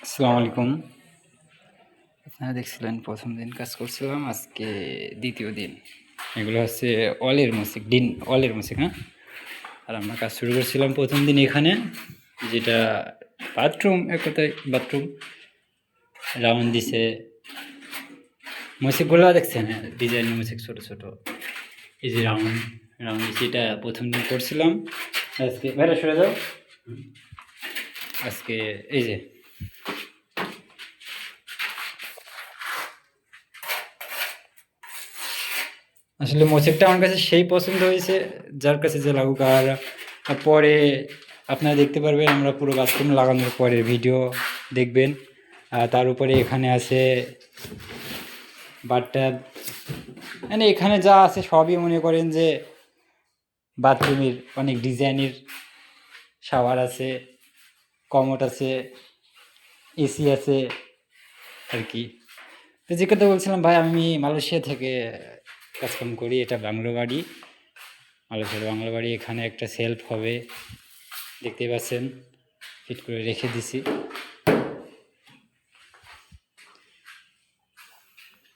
আসসালামু আলাইকুম। আপনারা দেখছিলেন প্রথম দিন কাজ করছিলাম, আজকে দ্বিতীয় দিন। এগুলো হচ্ছে অলের মুসিক, হ্যাঁ। আর আমরা কাজ শুরু করছিলাম প্রথম দিন এখানে, যেটা বাথরুম, এক কথায় বাথরুম রাউন্ড দিছে। মুসিকগুলো দেখছেন, ডিজাইনের মুসিক ছোট ছোট, এই যে রাউন্ড রাউন্ড দিছে, এটা প্রথম দিন করছিলাম। আজকে বাইরে সরে যাও। আজকে এই যে আসলে মোচেকটা আমার কাছে সেই পছন্দ হয়েছে, যার কাছে যে লাগুক। আর পরে আপনারা দেখতে পারবেন, আমরা পুরো বাথরুম লাগানোর পরে ভিডিও দেখবেন। তার উপরে এখানে আছে বাথটাব, মানে এখানে যা আছে সবই মনে করেন যে বাথরুমের অনেক ডিজাইনের। শাওয়ার আছে, কমোড আছে, এসি আছে আর কি। তো যে কথা বলছিলাম ভাই, আমি মালয়েশিয়া থেকে কাজকাম করি। এটা বাংলো বাড়ি, মালয়েশিয়ার বাংলো বাড়ি। এখানে একটা সেলফ হবে, দেখতেই পাচ্ছেন, ফিট করে রেখে দিছি।